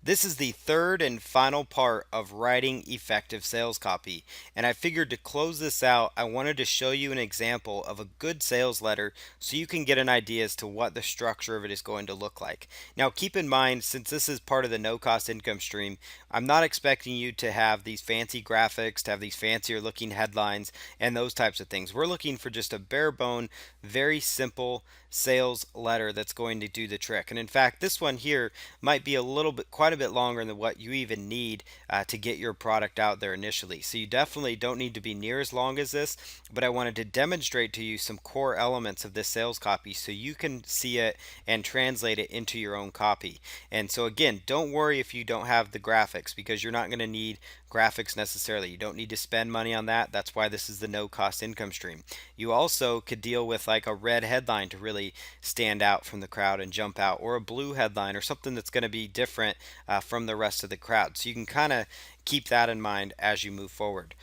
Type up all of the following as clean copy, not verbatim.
This is the third and final part of writing effective sales copy. And I figured to close this out, I wanted to show you an example of a good sales letter so you can get an idea as to what the structure of it is going to look like. Now, keep in mind, since this is part of the no cost income stream, I'm not expecting you to have these fancy graphics, to have these fancier looking headlines, and those types of things. We're looking for just a bare bone, very simple sales letter that's going to do the trick. And in fact, this one here might be a little bit, quite a bit longer than what you even need to get your product out there initially. So you definitely don't need to be near as long as this, but I wanted to demonstrate to you some core elements of this sales copy so you can see it and translate it into your own copy. And so again, don't worry if you don't have the graphics, because you're not going to need graphics necessarily. You don't need to spend money on that. That's why this is the no cost income stream. You also could deal with like a red headline to really stand out from the crowd and jump out, or a blue headline, or something that's going to be different from the rest of the crowd. So you can kind of keep that in mind as you move forward.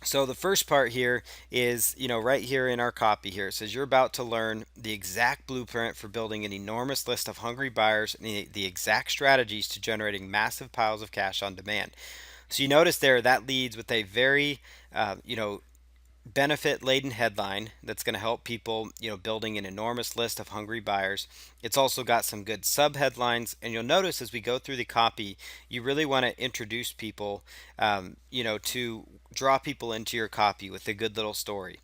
So the first part here is, right here in our copy here, it says you're about to learn the exact blueprint for building an enormous list of hungry buyers and the exact strategies to generating massive piles of cash on demand. So you notice there that leads with a very, benefit laden headline that's going to help people, building an enormous list of hungry buyers. It's also got some good sub headlines, and you'll notice as we go through the copy, you really want to introduce people, to draw people into your copy with a good little story.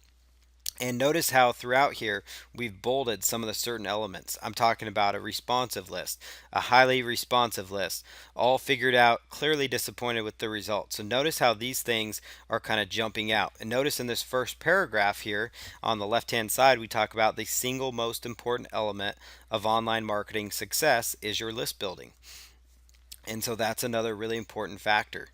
And notice how throughout here we've bolded some of the certain elements. I'm talking about a responsive list, a highly responsive list, all figured out, clearly disappointed with the results. So notice how these things are kind of jumping out. And notice in this first paragraph here on the left-hand side, we talk about the single most important element of online marketing success is your list building. And so that's another really important factor.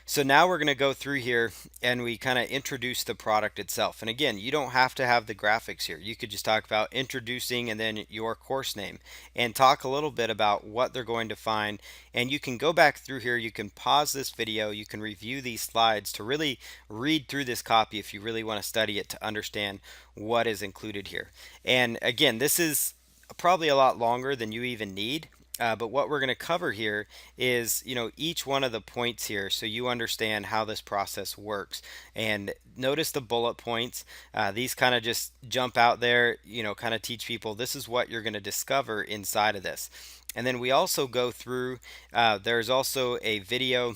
So now we're going to go through here and we kind of introduce the product itself. And again, you don't have to have the graphics here. You could just talk about introducing and then your course name and talk a little bit about what they're going to find. And you can go back through here. You can pause this video. You can review these slides to really read through this copy if you really want to study it to understand what is included here. And again, this is probably a lot longer than you even need. But what we're going to cover here is, each one of the points here so you understand how this process works. And notice the bullet points. These kind of just jump out there, kind of teach people this is what you're going to discover inside of this. And then we also go through, there's also a video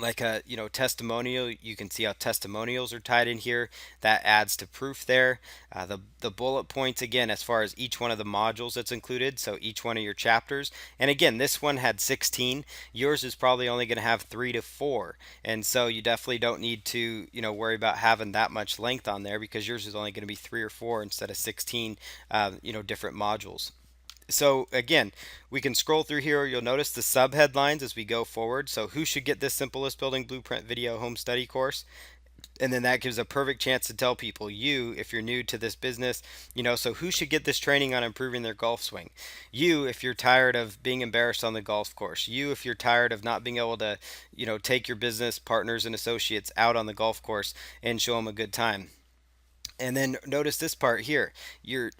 like a testimonial. You can see how testimonials are tied in here. That adds to proof there. The bullet points again as far as each one of the modules that's included, so each one of your chapters. And again, this one had 16. Yours is probably only going to have 3 to 4, and so you definitely don't need to worry about having that much length on there, because yours is only going to be 3 or 4 instead of 16 different modules. So again, we can scroll through here. You'll notice the sub headlines as we go forward. So who should get this simple list building blueprint video home study course? And then that gives a perfect chance to tell people, you, if you're new to this business, so who should get this training on improving their golf swing? You, if you're tired of being embarrassed on the golf course. You, if you're tired of not being able to, take your business partners and associates out on the golf course and show them a good time. And then notice this part here.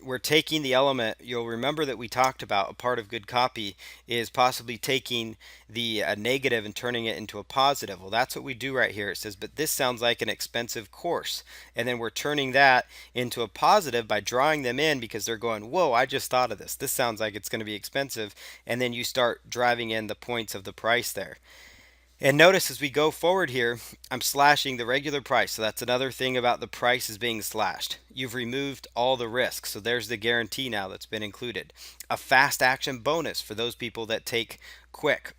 We're taking the element. You'll remember that we talked about a part of good copy is possibly taking the negative and turning it into a positive. Well, that's what we do right here. It says, but this sounds like an expensive course. And then we're turning that into a positive by drawing them in, because they're going, whoa, I just thought of this. This sounds like it's going to be expensive. And then you start driving in the points of the price there. And notice as we go forward here, I'm slashing the regular price. So that's another thing about the price is being slashed. You've removed all the risks. So there's the guarantee now that's been included. A fast action bonus for those people that take quick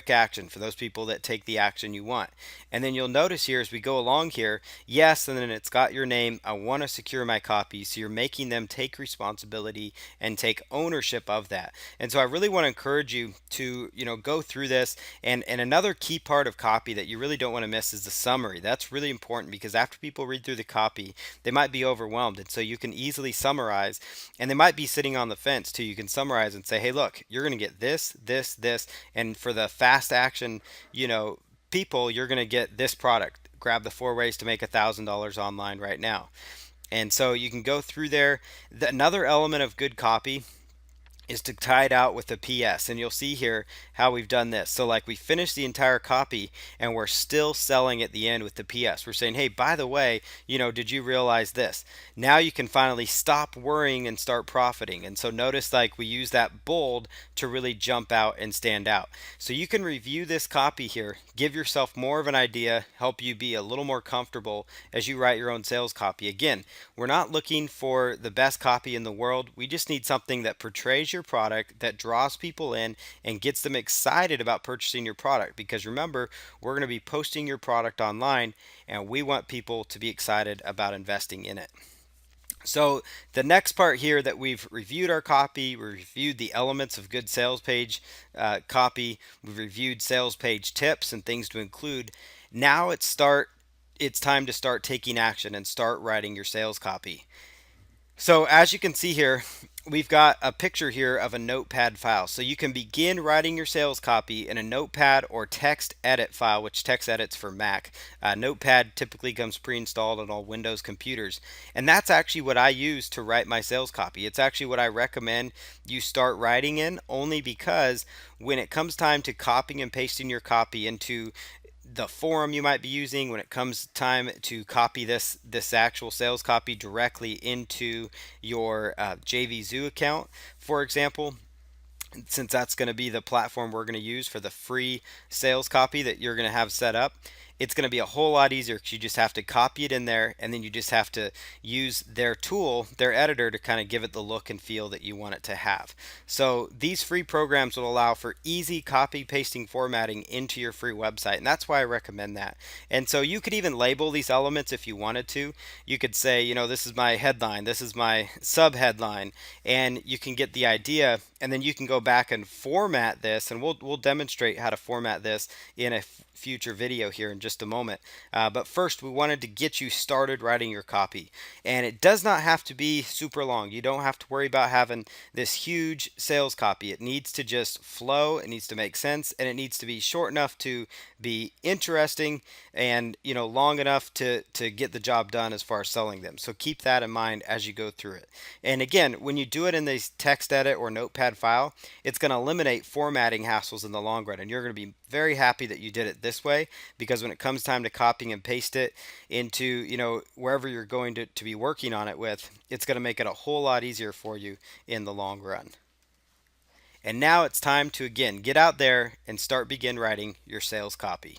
action, for those people that take the action you want. And then you'll notice here as we go along here, yes, and then it's got your name. I want to secure my copy. So you're making them take responsibility and take ownership of that. And so I really want to encourage you to, go through this. And another key part of copy that you really don't want to miss is the summary. That's really important, because after people read through the copy, they might be overwhelmed. And so you can easily summarize, and they might be sitting on the fence too. You can summarize and say, hey, look, you're going to get this, this, this, and for the fast action, people, you're going to get this product. Grab the 4 ways to make $1,000 online right now. And so you can go through there. Another element of good copy is to tie it out with a PS. And you'll see here how we've done this. So like we finished the entire copy and we're still selling at the end with the PS. We're saying, hey, by the way, did you realize this? Now you can finally stop worrying and start profiting. And so notice like we use that bold to really jump out and stand out. So you can review this copy here, give yourself more of an idea, help you be a little more comfortable as you write your own sales copy. Again, we're not looking for the best copy in the world. We just need something that portrays your product, that draws people in and gets them excited about purchasing your product. Because remember, we're going to be posting your product online and we want people to be excited about investing in it. So the next part here that we've reviewed our copy, we reviewed the elements of good sales page copy, we've reviewed sales page tips and things to include. Now it's time to start taking action and start writing your sales copy. So as you can see here, we've got a picture here of a notepad file. So you can begin writing your sales copy in a notepad or text edit file, which text edits for Mac. Notepad typically comes pre-installed on all Windows computers. And that's actually what I use to write my sales copy. It's actually what I recommend you start writing in, only because when it comes time to copying and pasting your copy into the forum you might be using, when it comes time to copy this actual sales copy directly into your JVZoo account, for example, since that's going to be the platform we're going to use for the free sales copy that you're going to have set up, it's going to be a whole lot easier because you just have to copy it in there and then you just have to use their tool, their editor, to kind of give it the look and feel that you want it to have. So these free programs will allow for easy copy pasting formatting into your free website, and that's why I recommend that. And so you could even label these elements if you wanted to. You could say, this is my headline, this is my sub headline, and you can get the idea, and then you can go back and format this, and we'll demonstrate how to format this in a future video here in just a moment. But first, we wanted to get you started writing your copy, and it does not have to be super long. You don't have to worry about having this huge sales copy. It needs to just flow, it needs to make sense, and it needs to be short enough to be interesting and long enough to get the job done as far as selling them. So keep that in mind as you go through it. And again, when you do it in this text edit or notepad file, it's going to eliminate formatting hassles in the long run, and you're going to be very happy that you did it this way, because when it comes time to copying and paste it into wherever you're going to be working on it with, it's going to make it a whole lot easier for you in the long run. And now it's time to again get out there and begin writing your sales copy.